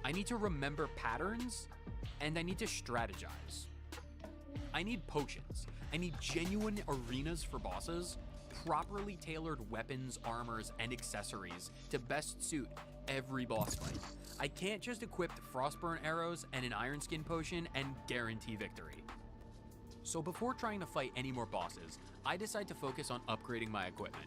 I need to remember patterns, and I need to strategize. I need potions. I need genuine arenas for bosses, properly tailored weapons, armors, and accessories to best suit every boss fight. I can't just equip frostburn arrows and an iron skin potion and guarantee victory. So before trying to fight any more bosses, I decide to focus on upgrading my equipment.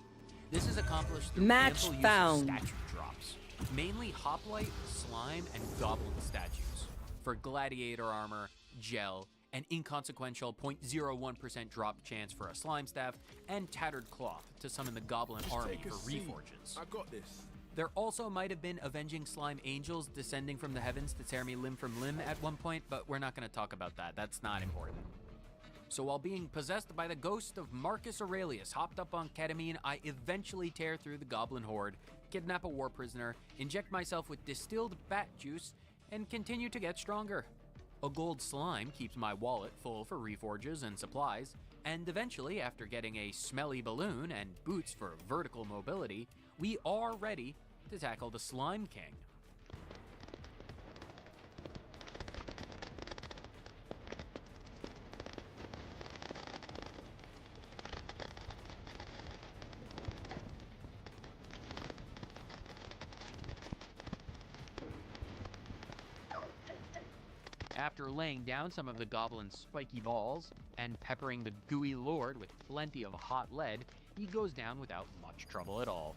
This is accomplished through ample use of statue drops, mainly hoplite, slime, and goblin statues, for gladiator armor, gel, an inconsequential 0.01% drop chance for a slime staff, and tattered cloth to summon the goblin army for reforges. I got this. There also might have been avenging slime angels descending from the heavens to tear me limb from limb at one point, but we're not going to talk about that. That's not important. So while being possessed by the ghost of Marcus Aurelius hopped up on ketamine, I eventually tear through the goblin horde, kidnap a war prisoner, inject myself with distilled bat juice, and continue to get stronger. A gold slime keeps my wallet full for reforges and supplies, and eventually, after getting a smelly balloon and boots for vertical mobility, we are ready to tackle the Slime King. After laying down some of the goblin's spiky balls and peppering the gooey lord with plenty of hot lead, he goes down without much trouble at all.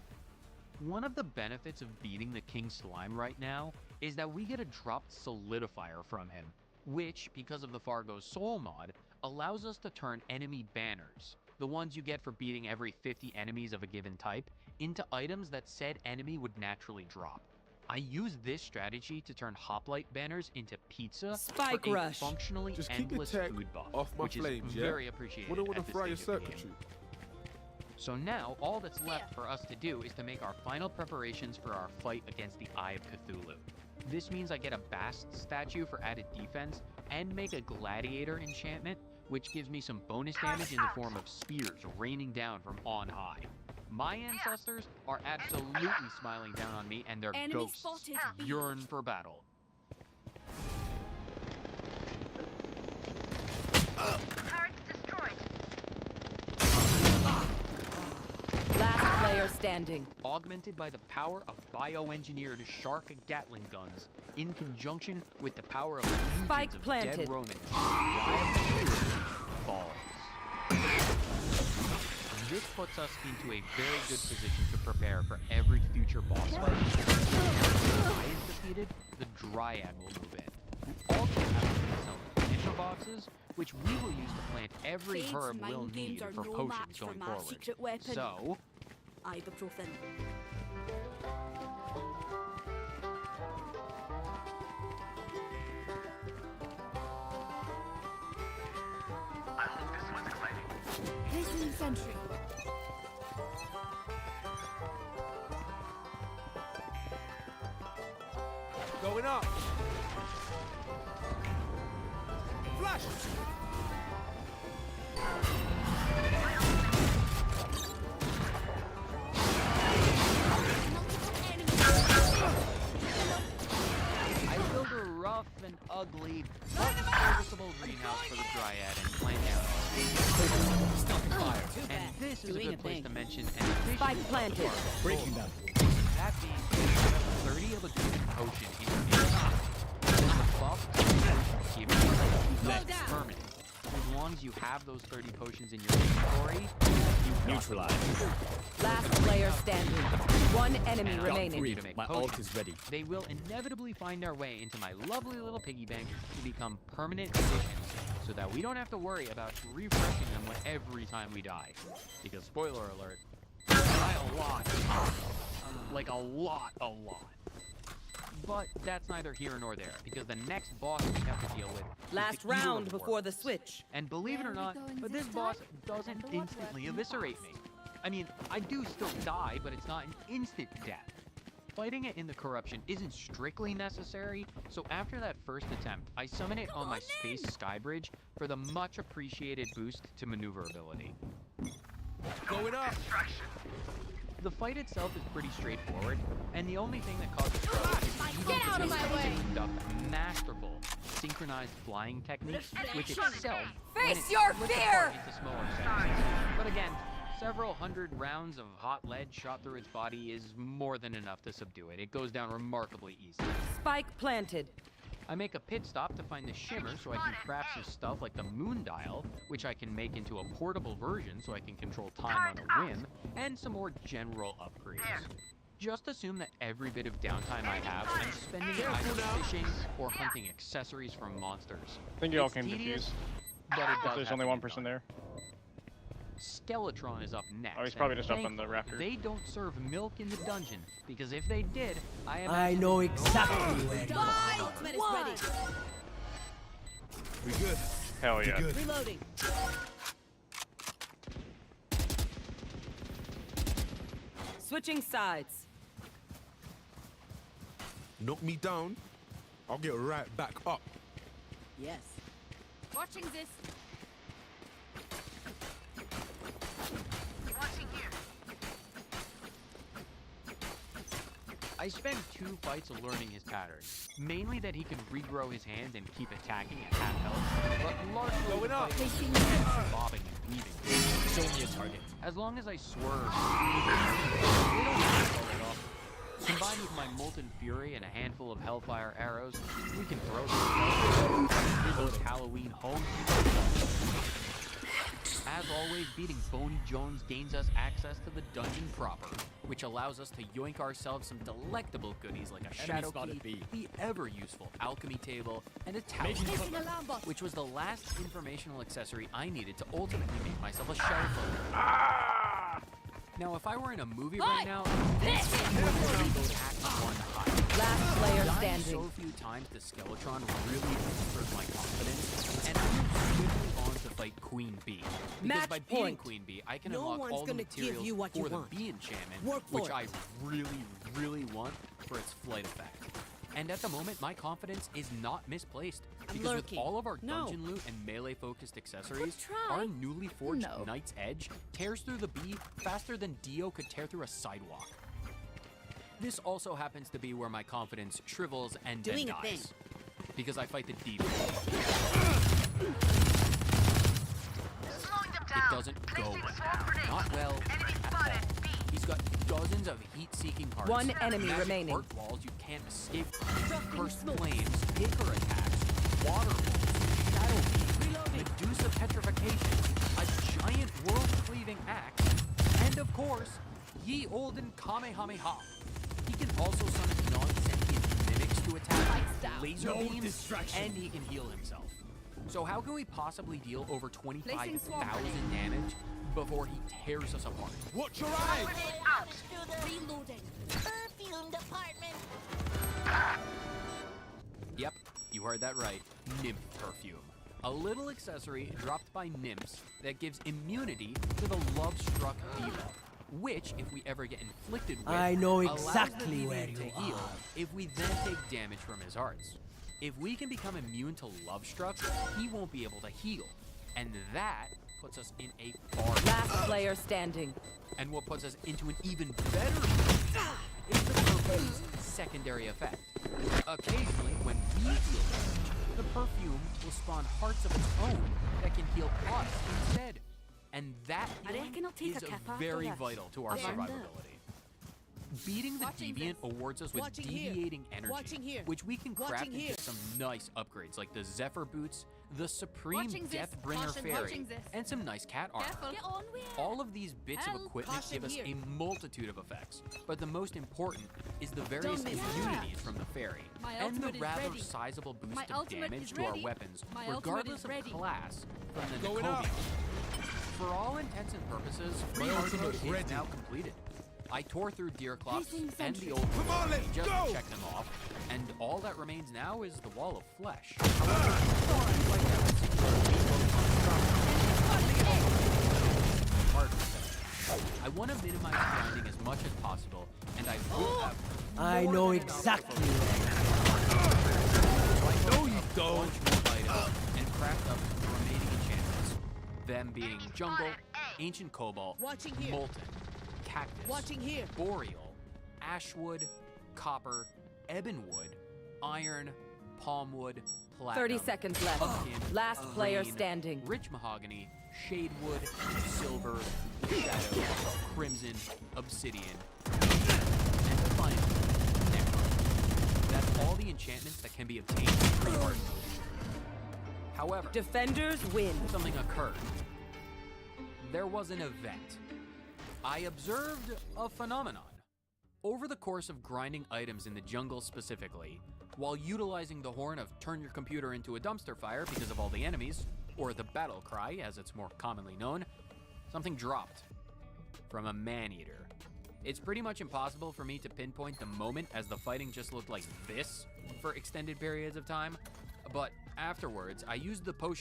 One of the benefits of beating the King Slime right now is that we get a dropped solidifier from him, which, because of the Fargo's Soul mod, allows us to turn enemy banners, the ones you get for beating every 50 enemies of a given type, into items that said enemy would naturally drop. I use this strategy to turn hoplite banners into pizza Spike for a rush. functionally Just keep the endless tech food buff, off my which flames, is yeah? very appreciated Wouldn't want at to this fry your stage of the game. circuitry. So now, all that's left for us to do is to make our final preparations for our fight against the Eye of Cthulhu. This means I get a Bast statue for added defense, and make a Gladiator enchantment, which gives me some bonus damage in the form of spears raining down from on high. My ancestors are absolutely smiling down on me, and their Enemy ghosts spotted. yearn for battle. Turret destroyed. Last player standing. Augmented by the power of bioengineered shark Gatling guns, in conjunction with the power of legions Spike of planted. dead Romans, Riot falls. This puts us into a very good position to prepare for every future boss fight. When I is defeated, the Dryad will move in, who also have some planter boxes, which we will use to plant every Fades herb we'll mind need games are for no potions match for going my forward. secret weapon. So, Ibuprofen. I hope this was exciting. Placing sentry. Going up. Flash. I built a rough and ugly, but serviceable greenhouse for the Dryad and plant animals. Stopping fire. And this is a Doing good a place thing. to mention an efficient Spike planted. breaking them. That being said, 30 of a good potion in your inventory. The buff give you like permanent. As long as you have those 30 potions in your inventory, you neutralize. Last player standing. One enemy And remaining. to make My potions, ult is ready. they will inevitably find their way into my lovely little piggy bank to become permanent additions, so that we don't have to worry about refreshing them every time we die. Because spoiler alert, I die a lot. Like a lot. But that's neither here nor there, because the next boss we have to deal with is Last the Eater round of before the Worlds. switch. And believe it or Where are we not, going but this this boss time? doesn't Remember what's instantly left in the eviscerate me. past. I mean, I do still die, but it's not an instant death. Fighting it in the corruption isn't strictly necessary, so after that first attempt, I summon it on my space skybridge for the much appreciated boost to maneuverability. Going up. The fight itself is pretty straightforward, and the only thing that causes trouble is Get out of my way! synchronized flying technique, which excelled when Face it your split fear! apart into smaller sections. But again, several hundred rounds of hot lead shot through its body is more than enough to subdue it. It goes down remarkably easily. Spike planted. I make a pit stop to find the shimmer so I can craft some stuff like the moon dial, which I can make into a portable version so I can control time on a whim, and some more general upgrades. Just assume that every bit of downtime I have, I'm spending it either fishing or hunting accessories from monsters. I think you all It's can tedious, defuse. but it does If there's have only to one get person done. there. Skeletron is up next. Oh, he's probably and just up on the thankfully, rafter. They don't serve milk in the dungeon, because if they did, I know exactly where you My ultimate is ready. We good. Hell We yeah. good. Reloading. Switching sides. Knock me down, I'll get right back up. Yes. Watching this. Watching here. I spent 2 fights learning his patterns. Mainly that he can regrow his hand and keep attacking at half health, but largely Going the up. fight is bobbing and weaving. Show me a target. As long as I swerve, they don't matter all that often. Combined with my Molten Fury and a handful of Hellfire arrows, we can throw some those Halloween home. As always, beating Boney Jones gains us access to the dungeon proper, which allows us to yoink ourselves some delectable goodies like a shadow spotted key, B. the ever-useful alchemy table, and a tower, Placing alarm bot. which was the last informational accessory I needed to ultimately make myself a shell. Now, if I were in a movie right now, this would be Act 1 high. Last player Dying standing. so few times to Skeletron really boosted my confidence, and I moved swiftly on to fight Queen Bee. Because Match by beating point. Queen Bee, I can No unlock one's all the gonna give materials you what you for the want. Bee enchantment, Work for which it. I really, really want for its flight effect. And at the moment, my confidence is not misplaced. I'm Because lurking. with all of our No. dungeon loot and melee-focused accessories, try. our newly forged No. Knight's Edge tears through the Bee faster than Dio could tear through a sidewalk. This also happens to be where my confidence shrivels and Doing then a dies. thing. Because I fight the demon. Slowing them It down. doesn't go Placing well. swarm grenade. Not well Enemy at spotted. all. B. He's got dozens of heat-seeking hearts. One enemy magic remaining. Heart walls you can't escape. Dropping Cursed smokes. flames, Icar attacks, water walls, shadow beam, Medusa petrification, a giant world-cleaving axe, and of course, ye olden Kamehameha. He can also summon non-sentient mimics to attack, Lights down. laser No beams, distraction. and he can heal himself. So how can we possibly deal over 25,000 swarm damage before he tears us apart? Watch your eyes. Out. Reloading. Perfume department. Yep, you heard that right. Nymph perfume. A little accessory dropped by nymphs that gives immunity to the love-struck diva. Which, if we ever get inflicted with, I know allows the exactly where demon to you heal are. if we then take damage from his hearts. If we can become immune to love-struck, he won't be able to heal. And that puts us in a far Last player standing. And what puts us into an even better position is the perfume's secondary effect. Occasionally, when we heal damage, the perfume will spawn hearts of its own that can heal us instead. And that I healing reckon I'll take is a cap after very that. vital to our I'll learn that. survivability. Beating the Watching Deviant this. awards us with Watching here. deviating energy, Watching here. which we can craft Watching into here. some nice upgrades like the Zephyr Boots, the Supreme Watching this. Deathbringer Caution, Fairy, watching this. and some nice cat armor. Careful. Get on with it. All of these bits of Help. equipment Caution give us here. a multitude of effects, but the most important is the various Don't miss immunities from the fairy, My and the ultimate is rather ready. sizable boost My of ultimate damage is to our ready. weapons, My ultimate regardless is of ready. class, from the Going up. Nicobians. For all intents and purposes, My free ultimate mode is is ready. now completed. I tore through Deerclops Placing and sentry. the old Come on, let's just go! to check them off, and all that remains now is the wall of flesh. However, like that, it seems our reload hard to say. I want to minimize grinding as much as possible, and I will have I more know than enough exactly to where I No, you don't. Launch more items and craft up the remaining enchantments. Them being Jungle, Ancient Cobalt, Watching here. Molten, Cactus, Watching here. Boreal, Ashwood, Copper, Ebonwood, Iron, Palmwood, platinum, 30 seconds left. pumpkin, Last player green, standing. rich mahogany, shadewood, silver, shadow, crimson, obsidian, and finally, emerald. That's all the enchantments that can be obtained in pre-art mode. However, Defenders win. something occurred. There was an event. I observed a phenomenon. Over the course of grinding items in the jungle specifically, while utilizing the horn of turn your computer into a dumpster fire because of all the enemies, or the battle cry as it's more commonly known, something dropped from a man-eater. It's pretty much impossible for me to pinpoint the moment as the fighting just looked like this for extended periods of time, but afterwards I used the potion